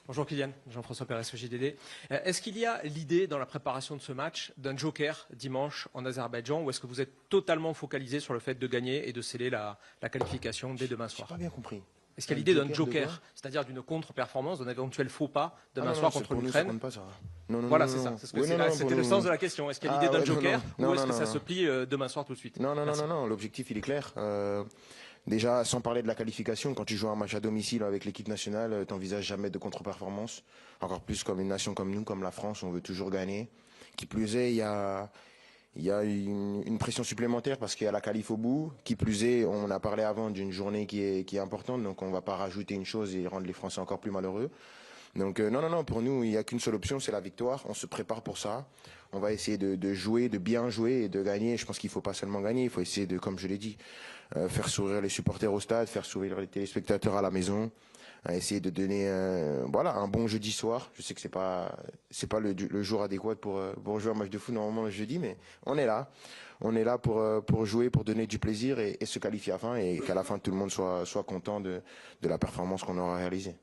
Bonjour Kylian, Jean-François Perez au JDD. Est-ce qu'il y a l'idée dans la préparation de ce match d'un joker dimanche en Azerbaïdjan ou est-ce que vous êtes totalement focalisé sur le fait de gagner et de sceller la qualification dès demain soir? J'ai pas bien compris. Est-ce qu'il y a l'idée d'un joker, c'est-à-dire d'une contre-performance, d'un éventuel faux pas demain soir contre l'Ukraine? Pas ça. Non, non, Voilà, non, c'est ça. non. C'était le sens de la question. Est-ce qu'il y a l'idée d'un joker ou est-ce que ça se plie demain soir tout de suite? Non, non, non, non, non. L'objectif, il est clair. Déjà, sans parler de la qualification, quand tu joues un match à domicile avec l'équipe nationale, t'envisages jamais de contre-performance. Encore plus comme une nation comme nous, comme la France, on veut toujours gagner. Qui plus est, il y a une pression supplémentaire parce qu'il y a la qualif au bout. Qui plus est, on a parlé avant d'une journée qui est importante, donc on ne va pas rajouter une chose et rendre les Français encore plus malheureux. Donc non, non, non, pour nous, il n'y a qu'une seule option, c'est la victoire. On se prépare pour ça. On va essayer de jouer, de bien jouer et de gagner. Je pense qu'il ne faut pas seulement gagner, il faut essayer de, comme je l'ai dit, faire sourire les supporters au stade, faire sourire les téléspectateurs à la maison, essayer de donner voilà, un bon jeudi soir. Je sais que c'est pas le jour adéquat pour jouer un match de foot normalement le jeudi, mais on est là. On est là pour jouer, pour donner du plaisir et se qualifier à la fin et qu'à la fin tout le monde soit content de la performance qu'on aura réalisée.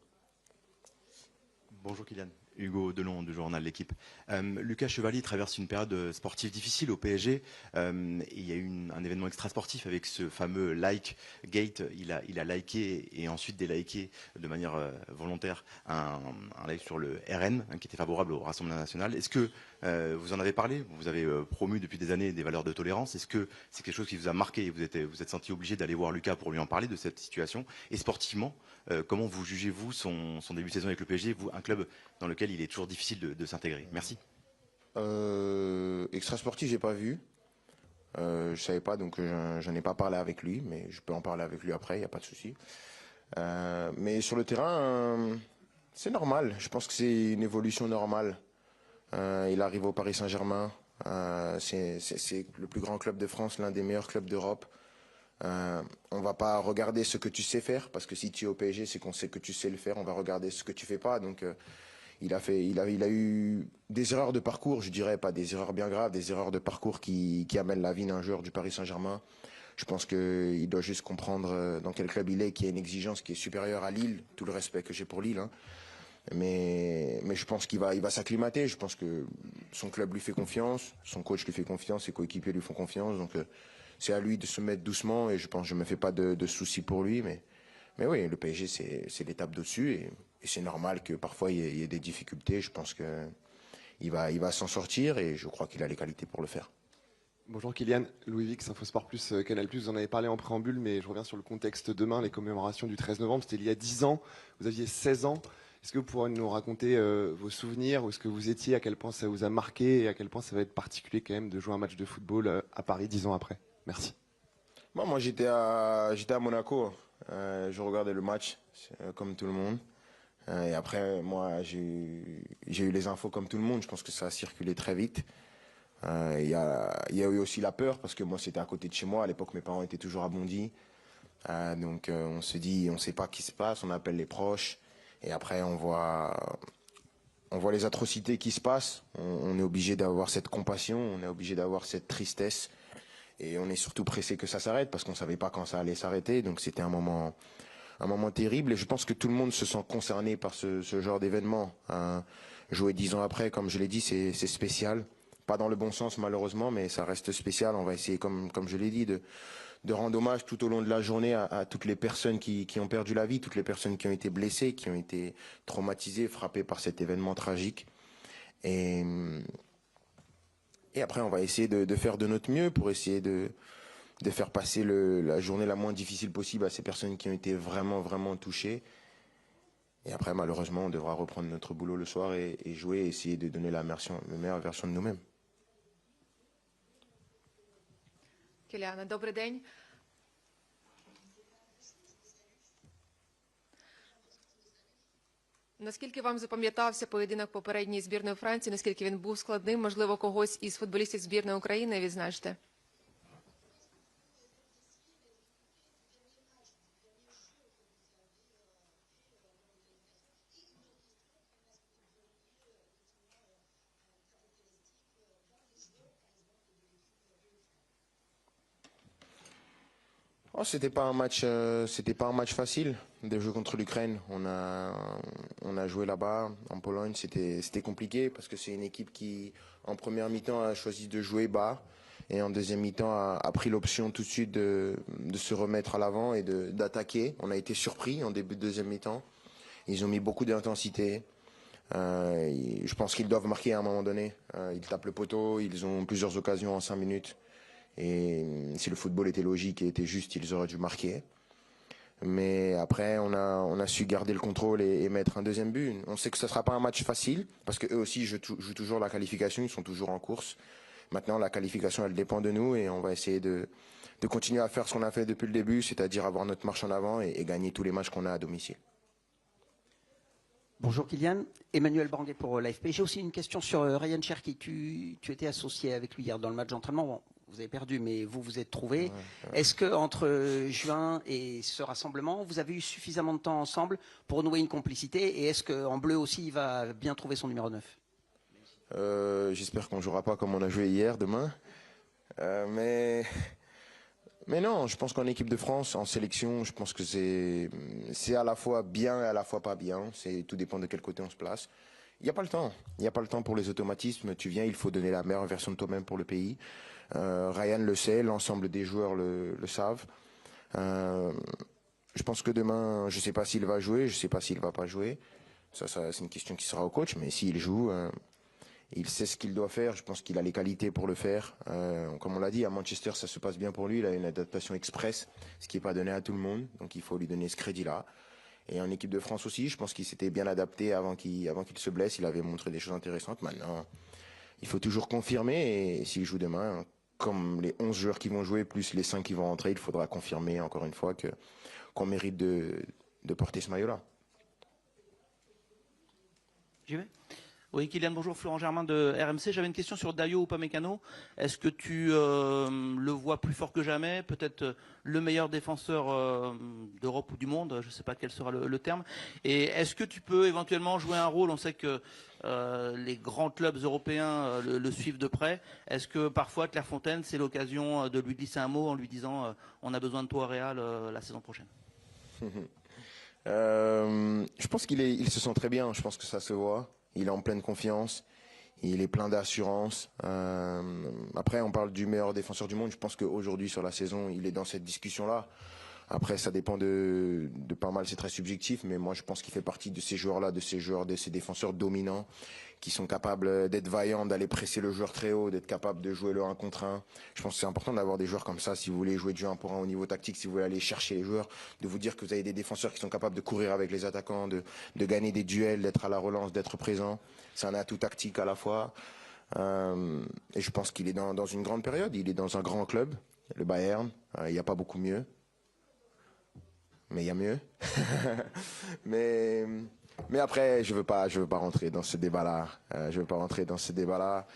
Bonjour Kylian, Hugo Delon du journal L'Équipe. Lucas Chevalier traverse une période sportive difficile au PSG. Il y a eu un événement extra-sportif avec ce fameux like gate. Il a liké et ensuite déliké de manière volontaire un live sur le RN qui était favorable au Rassemblement national. Est-ce que vous en avez parlé? Vous avez promu depuis des années des valeurs de tolérance. Est-ce que c'est quelque chose qui vous a marqué et vous êtes senti obligé d'aller voir Lucas pour lui en parler de cette situation? Et sportivement, comment vous jugez-vous son début de saison avec le PSG, vous, un club dans lequel il est toujours difficile de s'intégrer? Merci. Extra sportif, j'ai pas vu. Je savais pas, donc j'en ai pas parlé avec lui, mais je peux en parler avec lui après, il n'y a pas de souci. Mais sur le terrain, c'est normal. Je pense que c'est une évolution normale. Il arrive au Paris Saint-Germain. C'est le plus grand club de France, l'un des meilleurs clubs d'Europe. On va pas regarder ce que tu sais faire, parce que si tu es au PSG, c'est qu'on sait que tu sais le faire. On va regarder ce que tu fais pas. Donc il a eu des erreurs de parcours, je dirais pas des erreurs bien graves, des erreurs de parcours qui amènent la vie d'un joueur du Paris Saint-Germain. Je pense qu'il doit juste comprendre dans quel club il est, qu'il y a une exigence qui est supérieure à Lille, tout le respect que j'ai pour Lille. Hein. Mais je pense qu'il va s'acclimater. Je pense que son club lui fait confiance, son coach lui fait confiance, ses coéquipiers lui font confiance. Donc c'est à lui de se mettre doucement et je pense que je me fais pas de soucis pour lui. Mais oui, le PSG c'est l'étape d'au-dessus et c'est normal que parfois il y ait des difficultés. Je pense que il va s'en sortir et je crois qu'il a les qualités pour le faire. Bonjour Kylian, Louis Vix, Infosport Plus, Canal+. Vous en avez parlé en préambule, mais je reviens sur le contexte demain, les commémorations du 13 novembre. C'était il y a 10 ans, vous aviez 16 ans. Est-ce que vous pourriez nous raconter vos souvenirs, où est-ce que vous étiez, à quel point ça vous a marqué et à quel point ça va être particulier quand même de jouer un match de football à Paris 10 ans après? Merci. Moi j'étais à Monaco. Je regardais le match comme tout le monde. Et après, moi, j'ai eu les infos comme tout le monde. Je pense que ça a circulé très vite. Il y a eu aussi la peur parce que moi, c'était à côté de chez moi. À l'époque, mes parents étaient toujours à Bondy. Donc, on se dit, on ne sait pas ce qui se passe. On appelle les proches. Et après, on voit les atrocités qui se passent. On est obligé d'avoir cette compassion. On est obligé d'avoir cette tristesse. Et on est surtout pressé que ça s'arrête parce qu'on ne savait pas quand ça allait s'arrêter. Donc, c'était un moment terrible et je pense que tout le monde se sent concerné par ce genre d'événement. Jouer 10 ans après, comme je l'ai dit, c'est spécial. Pas dans le bon sens malheureusement, mais ça reste spécial. On va essayer, comme je l'ai dit, de rendre hommage tout au long de la journée à toutes les personnes qui ont perdu la vie, toutes les personnes qui ont été blessées, qui ont été traumatisées, frappées par cet événement tragique. Et après, on va essayer de faire de notre mieux pour essayer de faire passer la journée la moins difficile possible à ces personnes qui ont été vraiment, vraiment touchées. Et après, malheureusement, on devra reprendre notre boulot le soir et jouer et essayer de donner la meilleure version de nous-mêmes. Кіляна, добрий день. Наскільки вам запам'ятався поєдинок попередньої збірної Франції, наскільки він був складним, можливо, когось із футболістів збірної України відзначте? Oh, c'était pas un match facile de jouer contre l'Ukraine. On a joué là-bas en Pologne. C'était compliqué parce que c'est une équipe qui, en première mi-temps, a choisi de jouer bas et en deuxième mi-temps a pris l'option tout de suite de se remettre à l'avant et d'attaquer. On a été surpris en début de deuxième mi-temps. Ils ont mis beaucoup d'intensité. Je pense qu'ils doivent marquer à un moment donné. Ils tapent le poteau. Ils ont plusieurs occasions en 5 minutes. Et si le football était logique et était juste, ils auraient dû marquer. Mais après, on a su garder le contrôle et mettre un deuxième but. On sait que ce ne sera pas un match facile, parce qu'eux aussi jouent toujours la qualification, ils sont toujours en course. Maintenant, la qualification, elle dépend de nous et on va essayer de continuer à faire ce qu'on a fait depuis le début, c'est-à-dire avoir notre marche en avant et gagner tous les matchs qu'on a à domicile. Bonjour Kylian, Emmanuel Branguet pour l'AFP. J'ai aussi une question sur Ryan Cherki. Tu étais associé avec lui hier dans le match d'entraînement. Bon, vous avez perdu, mais vous vous êtes trouvés. Ouais. Est-ce que entre juin et ce rassemblement, vous avez eu suffisamment de temps ensemble pour nouer une complicité? Et est-ce qu'en bleu aussi, il va bien trouver son numéro 9? J'espère qu'on ne jouera pas comme on a joué hier, demain. Mais non, je pense qu'en équipe de France, en sélection, je pense que c'est à la fois bien et à la fois pas bien. Tout dépend de quel côté on se place. Il n'y a pas le temps. Il n'y a pas le temps pour les automatismes. Tu viens, il faut donner la meilleure version de toi-même pour le pays. Ryan le sait, l'ensemble des joueurs le savent. Je pense que demain, je ne sais pas s'il va jouer, je ne sais pas s'il ne va pas jouer. Ça c'est une question qui sera au coach, mais s'il joue, il sait ce qu'il doit faire. Je pense qu'il a les qualités pour le faire. Comme on l'a dit, à Manchester, ça se passe bien pour lui. Il a une adaptation express, ce qui n'est pas donné à tout le monde. Donc il faut lui donner ce crédit-là. Et en équipe de France aussi, je pense qu'il s'était bien adapté avant qu'il se blesse. Il avait montré des choses intéressantes. Maintenant, il faut toujours confirmer. Et s'il joue demain, comme les 11 joueurs qui vont jouer, plus les 5 qui vont rentrer, il faudra confirmer encore une fois qu'on mérite de porter ce maillot-là. J'y vais. Oui, Kylian, bonjour, Florent Germain de RMC. J'avais une question sur Dayo Upamecano. Est-ce que tu le vois plus fort que jamais? Peut-être le meilleur défenseur d'Europe ou du monde? Je ne sais pas quel sera le terme. Et est-ce que tu peux éventuellement jouer un rôle? On sait que les grands clubs européens le suivent de près. Est-ce que parfois, Clairefontaine, c'est l'occasion de lui glisser un mot en lui disant on a besoin de toi au Real la saison prochaine? Je pense qu'il se sent très bien. Je pense que ça se voit. Il est en pleine confiance, il est plein d'assurance. Après, on parle du meilleur défenseur du monde. Je pense qu'aujourd'hui, sur la saison, il est dans cette discussion-là. Après, ça dépend de pas mal, c'est très subjectif, mais moi, je pense qu'il fait partie de ces joueurs-là, de ces défenseurs dominants qui sont capables d'être vaillants, d'aller presser le joueur très haut, d'être capables de jouer le 1 contre 1. Je pense que c'est important d'avoir des joueurs comme ça si vous voulez jouer du 1 pour 1 au niveau tactique, si vous voulez aller chercher les joueurs, de vous dire que vous avez des défenseurs qui sont capables de courir avec les attaquants, de gagner des duels, d'être à la relance, d'être présent. C'est un atout tactique à la fois. Et je pense qu'il est dans une grande période. Il est dans un grand club, le Bayern. Il n'y a pas beaucoup mieux. Mais il y a mieux. Mais après, je veux pas rentrer dans ce débat-là. Je veux pas rentrer dans ce débat-là.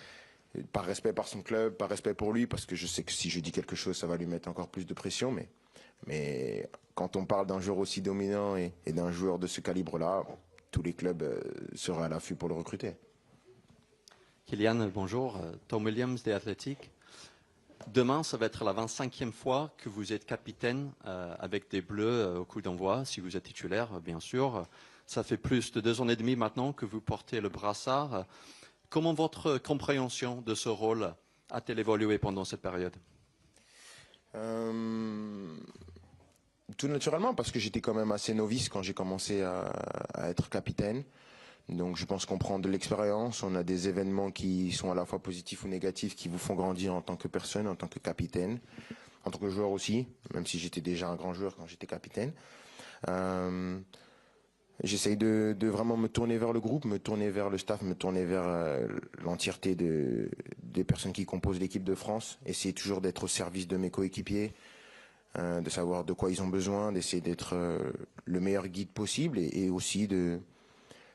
Par respect par son club, par respect pour lui, parce que je sais que si je dis quelque chose, ça va lui mettre encore plus de pression. Mais quand on parle d'un joueur aussi dominant et d'un joueur de ce calibre-là, tous les clubs seraient à l'affût pour le recruter. Kylian, bonjour. Tom Williams des Athletic. Demain, ça va être la 25e fois que vous êtes capitaine avec des Bleus au coup d'envoi, si vous êtes titulaire, bien sûr. Ça fait plus de 2 ans et demi maintenant que vous portez le brassard. Comment votre compréhension de ce rôle a-t-elle évolué pendant cette période? Tout naturellement, parce que j'étais quand même assez novice quand j'ai commencé à être capitaine. Donc je pense qu'on prend de l'expérience, on a des événements qui sont à la fois positifs ou négatifs, qui vous font grandir en tant que personne, en tant que capitaine, en tant que joueur aussi, même si j'étais déjà un grand joueur quand j'étais capitaine. J'essaye de vraiment me tourner vers le groupe, me tourner vers le staff, me tourner vers l'entièreté des personnes qui composent l'équipe de France, essayer toujours d'être au service de mes coéquipiers, de savoir de quoi ils ont besoin, d'essayer d'être le meilleur guide possible et aussi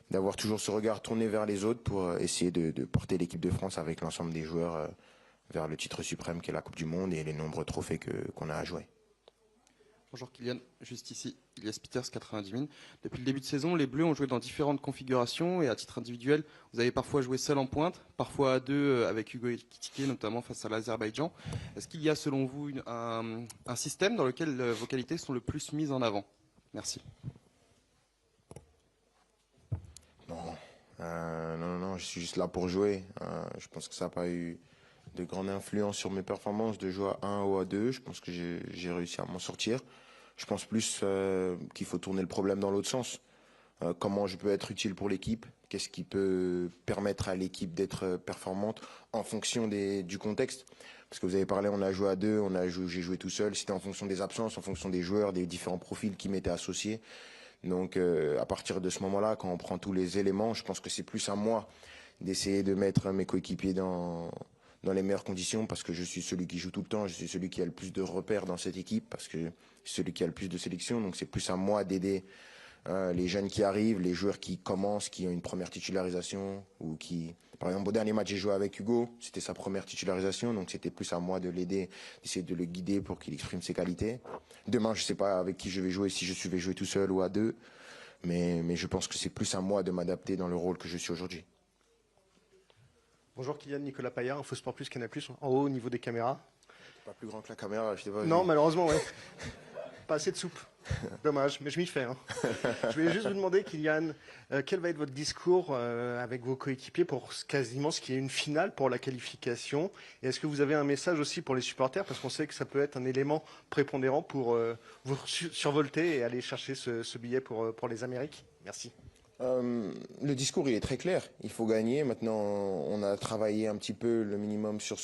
d'avoir toujours ce regard tourné vers les autres pour essayer de porter l'équipe de France avec l'ensemble des joueurs vers le titre suprême qu'est la Coupe du Monde et les nombreux trophées qu'on a à jouer. Bonjour Kylian, juste ici, Ilias Peters, 90 000. Depuis le début de saison, les Bleus ont joué dans différentes configurations et à titre individuel, vous avez parfois joué seul en pointe, parfois à deux avec Hugo Ekitike, notamment face à l'Azerbaïdjan. Est-ce qu'il y a selon vous un système dans lequel vos qualités sont le plus mises en avant? Merci. Non, je suis juste là pour jouer. Je pense que ça n'a pas eu de grande influence sur mes performances de jouer à 1 ou à 2. Je pense que j'ai réussi à m'en sortir. Je pense plus qu'il faut tourner le problème dans l'autre sens. Comment je peux être utile pour l'équipe? Qu'est-ce qui peut permettre à l'équipe d'être performante en fonction du contexte? Parce que vous avez parlé, on a joué à 2, j'ai joué tout seul. C'était en fonction des absences, en fonction des joueurs, des différents profils qui m'étaient associés. Donc à partir de ce moment-là, quand on prend tous les éléments, je pense que c'est plus à moi d'essayer de mettre mes coéquipiers dans les meilleures conditions, parce que je suis celui qui joue tout le temps, je suis celui qui a le plus de repères dans cette équipe, parce que je suis celui qui a le plus de sélection. Donc c'est plus à moi d'aider les jeunes qui arrivent, les joueurs qui commencent, qui ont une première titularisation, ou qui... Par exemple, au dernier match, j'ai joué avec Hugo, c'était sa première titularisation, donc c'était plus à moi de l'aider, d'essayer de le guider pour qu'il exprime ses qualités. Demain, je ne sais pas avec qui je vais jouer, si je vais jouer tout seul ou à 2, mais je pense que c'est plus à moi de m'adapter dans le rôle que je suis aujourd'hui. Bonjour Kylian, Nicolas Paillard, InfoSport Plus, Canal+, en haut au niveau des caméras. Pas plus grand que la caméra, je sais pas. Non, malheureusement, ouais. Pas assez de soupe. Dommage, mais je m'y fais. Hein. Je voulais juste vous demander, Kylian, quel va être votre discours avec vos coéquipiers pour quasiment ce qui est une finale pour la qualification? Et est-ce que vous avez un message aussi pour les supporters? Parce qu'on sait que ça peut être un élément prépondérant pour vous survolter et aller chercher ce billet pour les Amériques. Merci. Le discours, il est très clair. Il faut gagner. Maintenant, on a travaillé un petit peu le minimum sur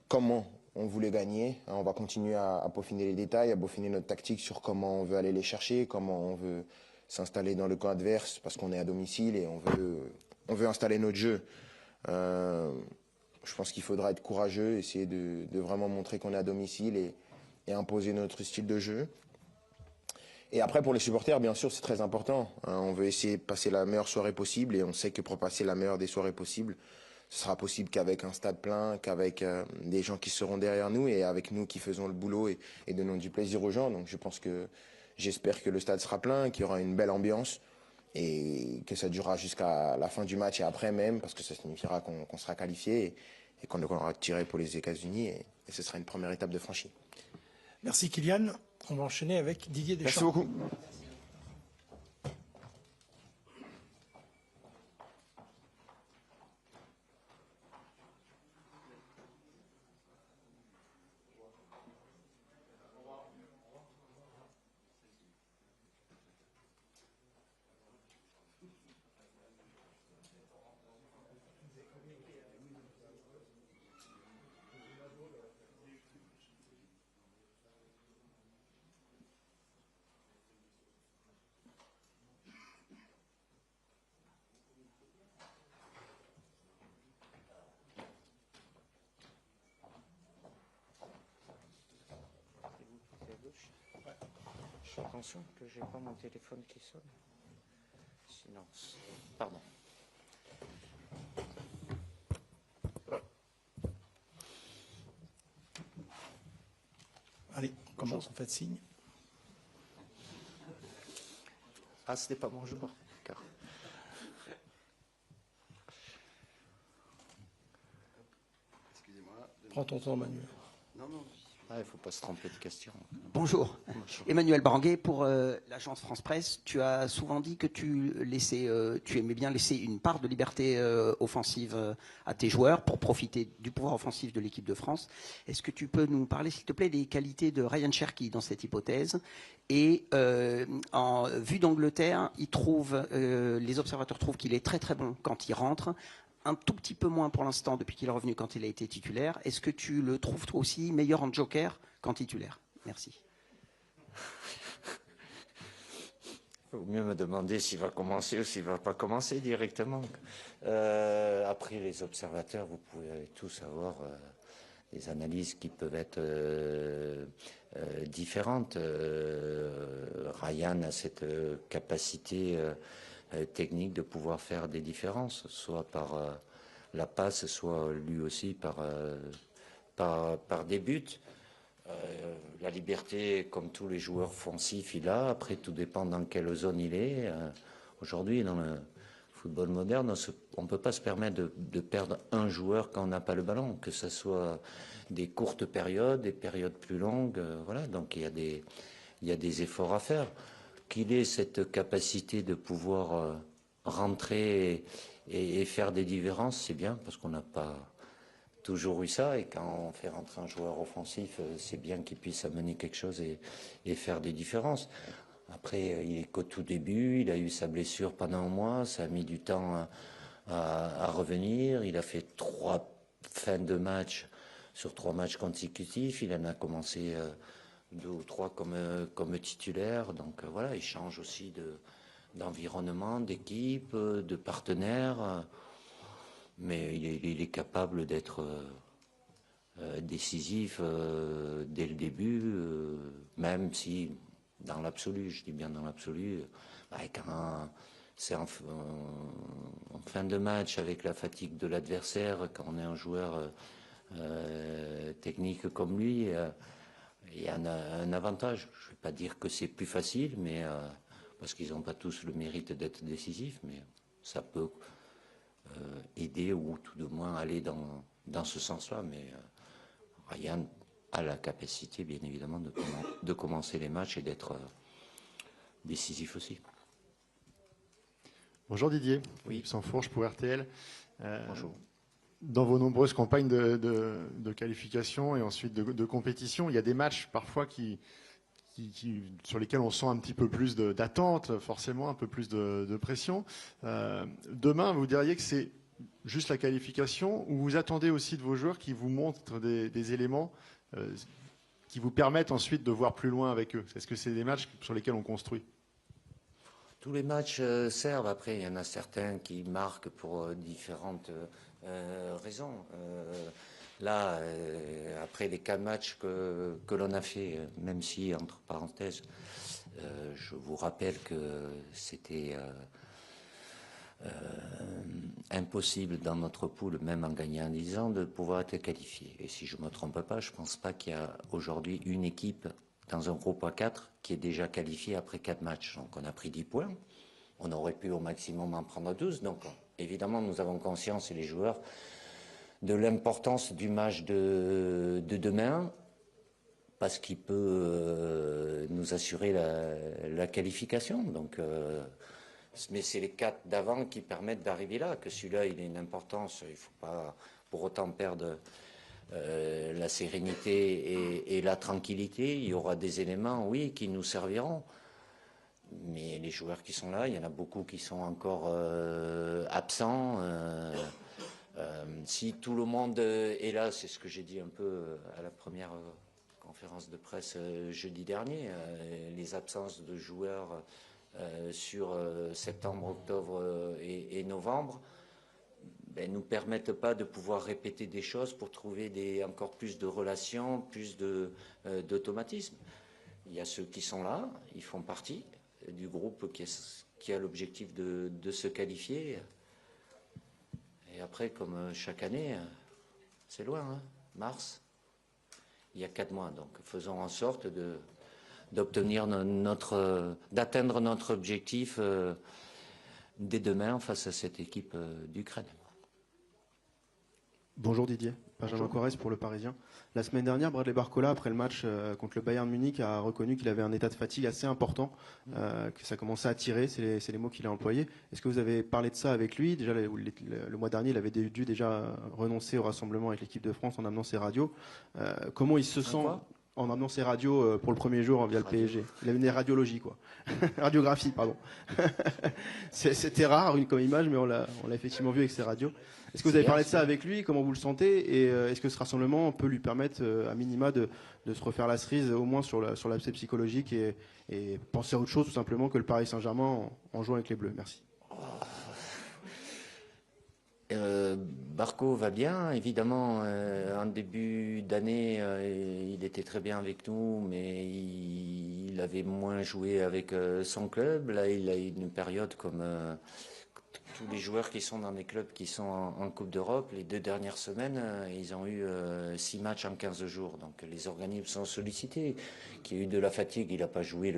comment on voulait gagner. On va continuer à peaufiner les détails, à peaufiner notre tactique sur comment on veut aller les chercher, comment on veut s'installer dans le camp adverse, parce qu'on est à domicile et on veut installer notre jeu. Je pense qu'il faudra être courageux, essayer de vraiment montrer qu'on est à domicile et imposer notre style de jeu. Et après, pour les supporters, bien sûr, c'est très important. On veut essayer de passer la meilleure soirée possible, et on sait que pour passer la meilleure des soirées possibles, ce sera possible qu'avec un stade plein, qu'avec des gens qui seront derrière nous et avec nous qui faisons le boulot et donnons du plaisir aux gens. Donc j'espère que le stade sera plein, qu'il y aura une belle ambiance et que ça durera jusqu'à la fin du match et après même, parce que ça signifiera qu'on sera qualifié et qu'on aura tiré pour les États-Unis, et ce sera une première étape de franchie. Merci Kylian. On va enchaîner avec Didier Deschamps. Merci beaucoup. Attention que j'ai pas mon téléphone qui sonne. Silence. Pardon. Allez, on commence, on fait signe. Ah, ce n'est pas mon jour. Car... Excusez-moi. Prends ton temps, Manuel. Non. Il ne faut pas se tromper de question. Bonjour. Emmanuel Branguet pour l'agence France Presse. Tu as souvent dit que tu aimais bien laisser une part de liberté offensive à tes joueurs pour profiter du pouvoir offensif de l'équipe de France. Est-ce que tu peux nous parler, s'il te plaît, des qualités de Ryan Cherki dans cette hypothèse? Et en vue d'Angleterre, les observateurs trouvent qu'il est très très bon quand il rentre. Un tout petit peu moins pour l'instant depuis qu'il est revenu quand il a été titulaire. Est-ce que tu le trouves toi aussi meilleur en joker qu'en titulaire? Merci. Il vaut mieux me demander s'il va commencer ou s'il ne va pas commencer directement. Après, les observateurs, vous pouvez tous avoir des analyses qui peuvent être différentes. Ryan a cette capacité technique de pouvoir faire des différences, soit par la passe, soit lui aussi par des buts. La liberté, comme tous les joueurs foncifs, il a. Après, tout dépend dans quelle zone il est. Aujourd'hui, dans le football moderne, on ne peut pas se permettre de perdre un joueur quand on n'a pas le ballon, que ce soit des courtes périodes, des périodes plus longues. Voilà, donc il y a des efforts à faire. Qu'il ait cette capacité de pouvoir rentrer et faire des différences, c'est bien, parce qu'on n'a pas toujours eu ça, et quand on fait rentrer un joueur offensif, c'est bien qu'il puisse amener quelque chose et faire des différences. Après, il est qu'au tout début, il a eu sa blessure pendant un mois, ça a mis du temps à revenir, il a fait 3 fins de match sur 3 matchs consécutifs, il en a commencé 2 ou 3 comme titulaire, donc voilà, il change aussi d'environnement, d'équipe, de partenaire, mais il est capable d'être décisif dès le début, même si dans l'absolu, je dis bien dans l'absolu, quand c'est en fin de match avec la fatigue de l'adversaire, quand on est un joueur technique comme lui, il y a un avantage. Je ne vais pas dire que c'est plus facile, mais parce qu'ils n'ont pas tous le mérite d'être décisifs, mais ça peut aider ou tout de moins aller dans ce sens-là. Mais Ryan a la capacité, bien évidemment, de commencer les matchs et d'être décisif aussi. Bonjour Didier, oui. Sansfourche pour RTL. Bonjour. Dans vos nombreuses campagnes de qualification et ensuite de compétition, il y a des matchs parfois sur lesquels on sent un petit peu plus d'attente, forcément un peu plus de pression. Demain, vous diriez que c'est juste la qualification, ou vous attendez aussi de vos joueurs qui vous montrent des éléments qui vous permettent ensuite de voir plus loin avec eux? Est-ce que c'est des matchs sur lesquels on construit? Tous les matchs servent. Après, il y en a certains qui marquent pour différentes raisons. Là, après les 4 matchs que l'on a fait, même si, entre parenthèses, je vous rappelle que c'était impossible dans notre poule, même en gagnant 10 ans, de pouvoir être qualifié. Et si je ne me trompe pas, je ne pense pas qu'il y a aujourd'hui une équipe dans un groupe à 4 qui est déjà qualifiée après 4 matchs. Donc on a pris 10 points. On aurait pu au maximum en prendre 12. Donc évidemment, nous avons conscience, et les joueurs, de l'importance du match de demain, parce qu'il peut nous assurer la qualification. Donc, mais c'est les 4 d'avant qui permettent d'arriver là. Que celui-là, il a une importance. Il ne faut pas pour autant perdre la sérénité et la tranquillité. Il y aura des éléments, oui, qui nous serviront. Mais les joueurs qui sont là, il y en a beaucoup qui sont encore absents. Si tout le monde est là, c'est ce que j'ai dit un peu à la première conférence de presse jeudi dernier, les absences de joueurs sur septembre, octobre et novembre nous permettent pas de pouvoir répéter des choses pour trouver encore plus de relations, plus d'automatisme. Il y a ceux qui sont là, ils font partie du groupe qui a l'objectif de se qualifier. Et après, comme chaque année, c'est loin, hein, mars, il y a 4 mois. Donc faisons en sorte d'atteindre notre objectif dès demain face à cette équipe d'Ukraine. Bonjour Didier, Benjamin Corrèze pour Le Parisien. La semaine dernière, Bradley Barcola, après le match contre le Bayern Munich, a reconnu qu'il avait un état de fatigue assez important, que ça commençait à tirer, c'est les mots qu'il a employés. Est-ce que vous avez parlé de ça avec lui? Déjà, le mois dernier, il avait dû déjà renoncer au rassemblement avec l'équipe de France en amenant ses radios. Comment il se sent en amenant ses radios pour le premier jour via le PSG? Il avait une radiologie, quoi. Radiographie, pardon. C'était rare comme image, mais on l'a effectivement vu avec ses radios. Est-ce que vous avez parlé de ça avec lui? Comment vous le sentez? Et est-ce que ce rassemblement peut lui permettre, à minima, de se refaire la cerise, au moins sur l'aspect psychologique, et penser à autre chose, tout simplement, que le Paris Saint-Germain en jouant avec les Bleus? Merci. Barco va bien, évidemment. En début d'année, il était très bien avec nous, mais il avait moins joué avec son club. Là, il a eu une période comme tous les joueurs qui sont dans des clubs qui sont en Coupe d'Europe, les 2 dernières semaines, ils ont eu 6 matchs en 15 jours. Donc les organismes sont sollicités. Qu'il y a eu de la fatigue, il n'a pas joué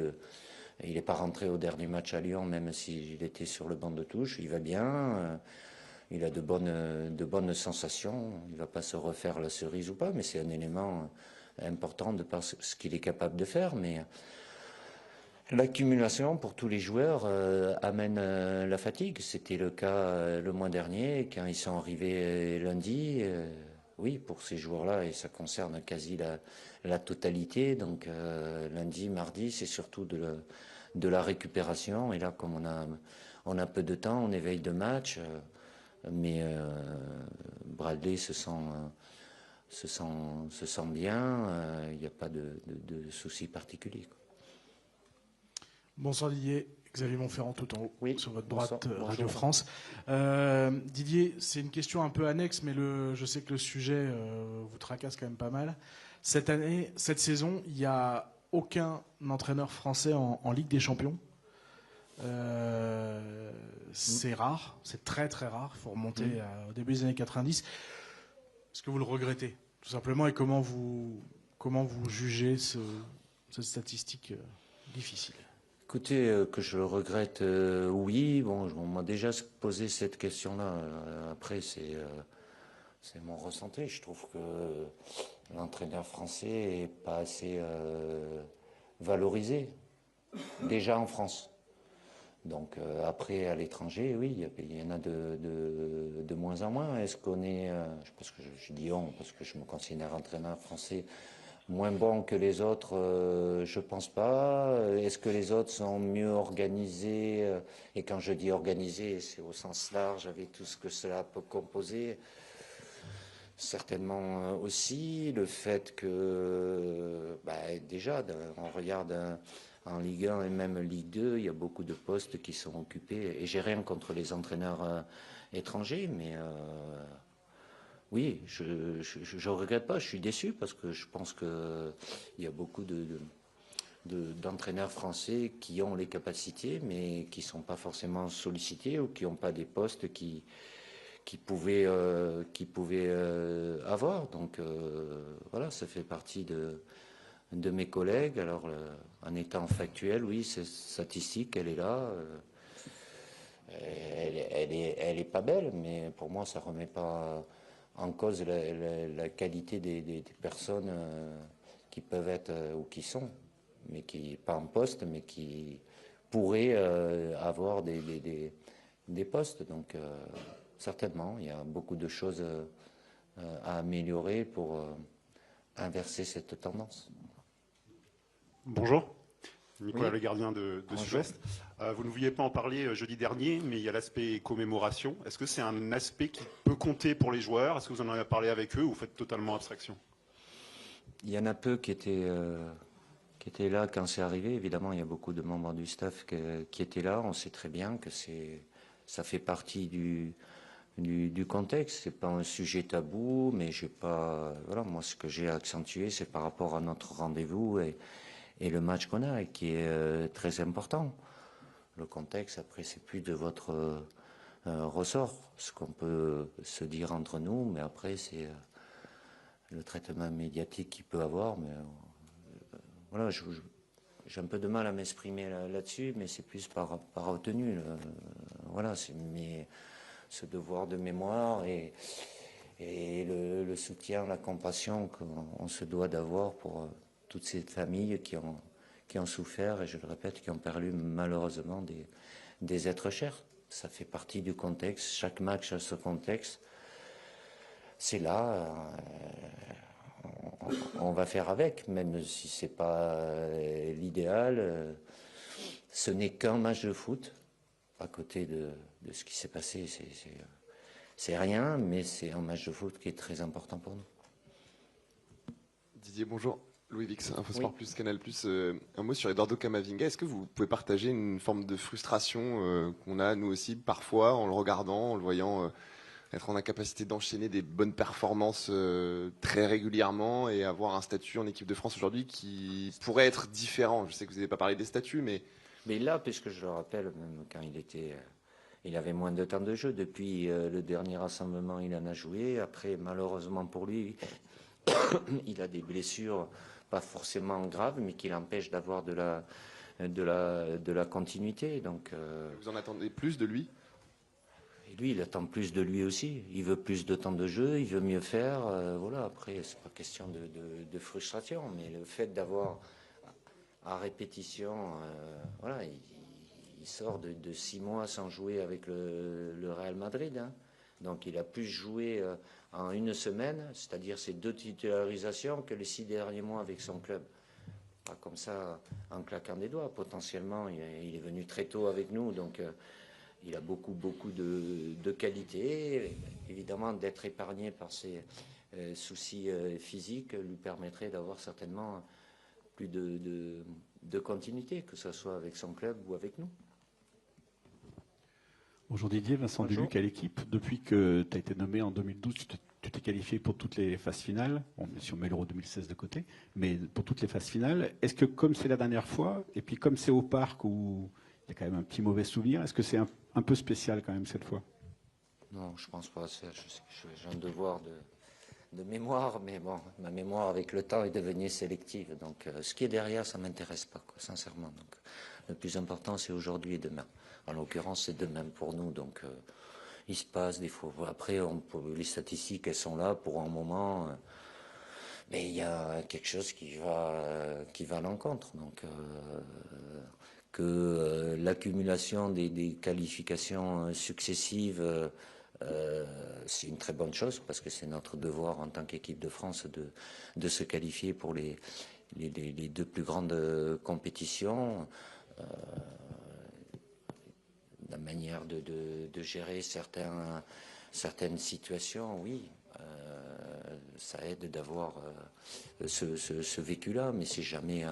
il n'est pas rentré au dernier match à Lyon, même s'il était sur le banc de touche. Il va bien. Il a de bonnes sensations. Il ne va pas se refaire la cerise ou pas, mais c'est un élément important de par ce qu'il est capable de faire. Mais l'accumulation pour tous les joueurs amène la fatigue. C'était le cas le mois dernier, quand ils sont arrivés lundi. Oui, pour ces joueurs-là, et ça concerne quasi la totalité. Donc lundi, mardi, c'est surtout de la récupération. Et là, comme on a peu de temps, on éveille de match. Mais Bradley se sent bien. Il n'y a pas de souci particulier. Bonsoir Didier, Xavier Montferrand tout en haut, sur votre droite, bonsoir. Radio France. Didier, c'est une question un peu annexe, mais je sais que le sujet vous tracasse quand même pas mal. Cette saison, il n'y a aucun entraîneur français en Ligue des Champions. C'est rare, c'est très très rare. Il faut remonter au début des années 90. Est-ce que vous le regrettez, tout simplement, et comment vous jugez cette statistique difficile? Écoutez, que je le regrette, oui. Bon, on m'a déjà posé cette question-là. Après, c'est mon ressenti. Je trouve que l'entraîneur français n'est pas assez valorisé, déjà en France. Donc après, à l'étranger, oui, il y en a de moins en moins. Est-ce qu'on est, parce que je dis on, parce que je me considère entraîneur français, moins bon que les autres, je pense pas. Est-ce que les autres sont mieux organisés? Et quand je dis organisés, c'est au sens large, avec tout ce que cela peut composer. Certainement aussi le fait que, déjà, on regarde en Ligue 1 et même Ligue 2, il y a beaucoup de postes qui sont occupés. Et j'ai rien contre les entraîneurs étrangers, mais oui, je ne regrette pas, je suis déçu parce que je pense qu'il y a beaucoup d'entraîneurs français qui ont les capacités, mais qui ne sont pas forcément sollicités ou qui n'ont pas des postes qui pouvaient avoir. Donc voilà, ça fait partie de mes collègues. Alors, en étant factuel, oui, cette statistique, elle est là. Elle est pas belle, mais pour moi, ça ne remet pas en cause la qualité des personnes qui peuvent être ou qui sont, mais qui pas en poste, mais qui pourraient avoir des postes. Donc, certainement, il y a beaucoup de choses à améliorer pour inverser cette tendance. Bonjour, Nicolas Oui. Le Gardien de Bonjour. Sud-Ouest. Vous ne vouliez pas en parler jeudi dernier, mais il y a l'aspect commémoration. Est-ce que c'est un aspect qui peut compter pour les joueurs? Est-ce que vous en avez parlé avec eux ou vous faites totalement abstraction? Il y en a peu qui étaient là quand c'est arrivé. Évidemment, il y a beaucoup de membres du staff qui étaient là. On sait très bien que ça fait partie du contexte. C'est pas un sujet tabou, mais j'ai pas. Voilà, moi, ce que j'ai accentué, c'est par rapport à notre rendez-vous et le match qu'on a, et qui est très important. Le contexte, après, c'est plus de votre ressort, ce qu'on peut se dire entre nous, mais après, c'est le traitement médiatique qu'il peut avoir. Mais voilà, j'ai un peu de mal à m'exprimer là-dessus, mais c'est plus par retenue. Voilà, c'est ce devoir de mémoire et le soutien, la compassion qu'on se doit d'avoir pour toutes ces familles qui ont souffert, et je le répète, qui ont perdu malheureusement des êtres chers. Ça fait partie du contexte. Chaque match a ce contexte. C'est là, on va faire avec, même si c'est pas l'idéal. Ce n'est qu'un match de foot. À côté de ce qui s'est passé, c'est rien, mais c'est un match de foot qui est très important pour nous. Didier, bonjour. Louis Vix, Infosport Oui. Plus, Canal Plus. Un mot sur Eduardo Camavinga. Est-ce que vous pouvez partager une forme de frustration qu'on a, nous aussi, parfois, en le regardant, en le voyant être en incapacité d'enchaîner des bonnes performances très régulièrement et avoir un statut en équipe de France aujourd'hui qui pourrait être différent? Je sais que vous n'avez pas parlé des statuts, mais là, puisque je le rappelle, même quand il était il avait moins de temps de jeu. Depuis le dernier rassemblement, il en a joué. Après, malheureusement pour lui, il a des blessures pas forcément graves, mais qui l'empêchent d'avoir de la continuité. Donc, Vous en attendez plus de lui? et lui, il attend plus de lui aussi. Il veut plus de temps de jeu, il veut mieux faire. Voilà. Après, c'est pas question de frustration, mais le fait d'avoir à répétition, voilà, il sort de 6 mois sans jouer avec le Real Madrid. Hein. Donc, il a plus joué en une semaine, c'est-à-dire ces 2 titularisations, que les 6 derniers mois avec son club. Pas comme ça, en claquant des doigts. Potentiellement, il est venu très tôt avec nous, donc il a beaucoup de qualités. Évidemment, d'être épargné par ses soucis physiques lui permettrait d'avoir certainement plus de continuité, que ce soit avec son club ou avec nous. Bonjour Didier, Vincent Deluc à l'équipe. Depuis que tu as été nommé en 2012, tu t'es qualifié pour toutes les phases finales. Bon, si on met l'Euro 2016 de côté, mais pour toutes les phases finales, est-ce que comme c'est la dernière fois, et puis comme c'est au parc où il y a quand même un petit mauvais souvenir, est-ce que c'est un peu spécial quand même cette fois? Non, je pense pas. J'ai un devoir de mémoire, mais bon, ma mémoire avec le temps est devenue sélective. Donc, ce qui est derrière, ça m'intéresse pas, quoi, sincèrement. Donc, le plus important, c'est aujourd'hui et demain. En l'occurrence, c'est demain pour nous. Donc, il se passe des fois. Après, les statistiques, elles sont là pour un moment. Mais il y a quelque chose qui va à l'encontre. Donc, que l'accumulation des qualifications successives, c'est une très bonne chose parce que c'est notre devoir en tant qu'équipe de France de se qualifier pour les 2 plus grandes compétitions. La manière de gérer certaines situations, oui, ça aide d'avoir ce vécu-là, mais c'est jamais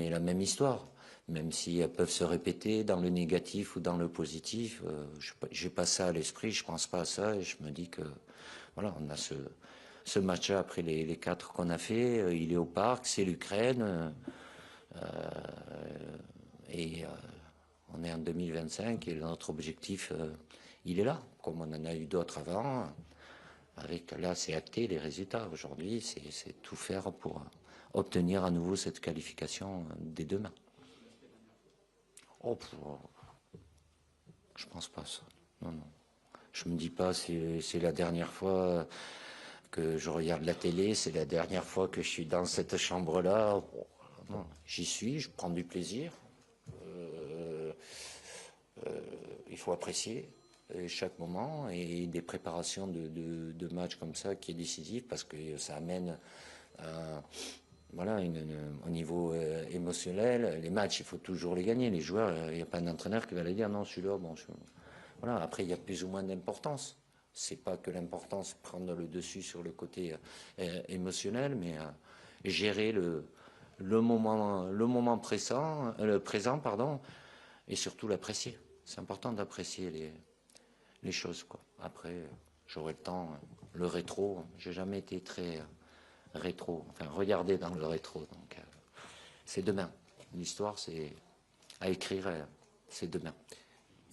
la même histoire. Même si elles peuvent se répéter dans le négatif ou dans le positif, j'ai pas ça à l'esprit, je pense pas à ça, et je me dis que voilà, on a ce match-là après les 4 qu'on a fait, il est au parc, c'est l'Ukraine, et on est en 2025 et notre objectif, il est là, comme on en a eu d'autres avant. Là, c'est acté les résultats. Aujourd'hui, c'est tout faire pour obtenir à nouveau cette qualification dès demain. Je pense pas ça. Non. Je me dis pas c'est la dernière fois que je regarde la télé, c'est la dernière fois que je suis dans cette chambre-là. Non, j'y suis, je prends du plaisir. Il faut apprécier chaque moment et des préparations de matchs comme ça qui est décisif parce que ça amène au niveau émotionnel. Les matchs, il faut toujours les gagner. Les joueurs, il n'y a pas d'entraîneur qui va les dire non, celui-là, bon. Voilà. Après, il y a plus ou moins d'importance. C'est pas que l'importance prendre le dessus sur le côté émotionnel, mais gérer le moment présent, et surtout l'apprécier. C'est important d'apprécier les choses, quoi. Après, j'aurai le temps. Le rétro, j'ai jamais été très rétro. Enfin, regarder dans le rétro. Donc, c'est demain. L'histoire, c'est à écrire. C'est demain.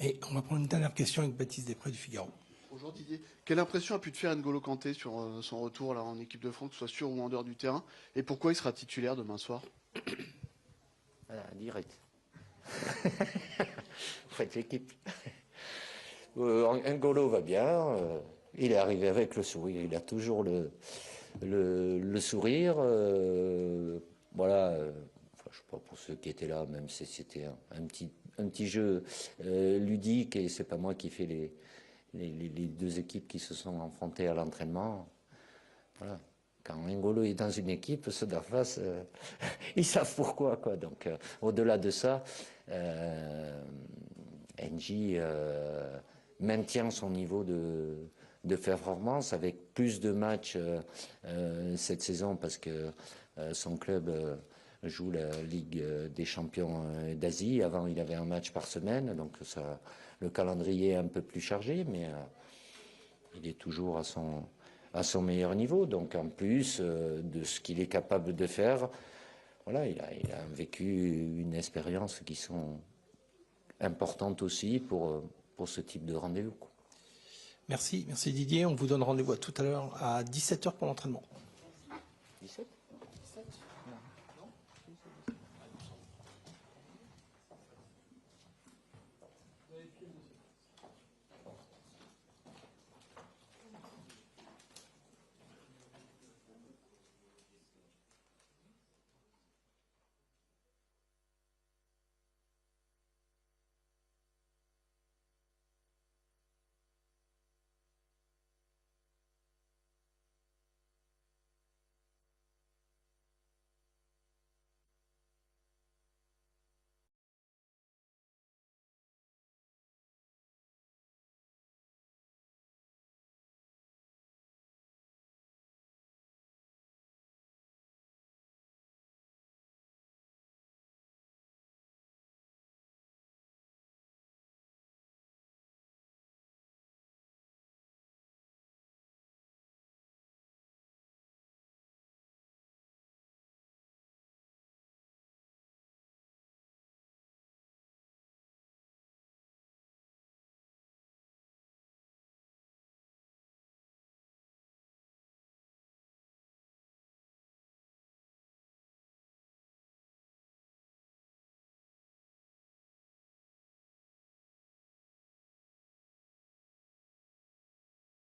Et on va prendre une dernière question avec Baptiste Després du Figaro. Bonjour Didier. Quelle impression a pu te faire N'Golo Kanté sur son retour là, en équipe de France, que ce soit sur ou en dehors du terrain? Et pourquoi il sera titulaire demain soir? Direct. Faites l'équipe. N'Golo va bien. Il est arrivé avec le sourire. Il a toujours le sourire. Voilà. Je sais pas pour ceux qui étaient là, même si c'était un petit jeu ludique et c'est pas moi qui fais les 2 équipes qui se sont affrontées à l'entraînement. Voilà. Quand N'Golo est dans une équipe, ceux d'en face, ils savent pourquoi, quoi. Donc, au-delà de ça, NJ maintient son niveau de performance avec plus de matchs cette saison parce que son club joue la Ligue des champions d'Asie. Avant, il avait un match par semaine, donc le calendrier est un peu plus chargé, mais il est toujours à son meilleur niveau. Donc, en plus de ce qu'il est capable de faire, voilà, il a vécu une expérience qui sont importante aussi pour ce type de rendez-vous, quoi. Merci Didier. On vous donne rendez-vous tout à l'heure à 17h pour l'entraînement. 17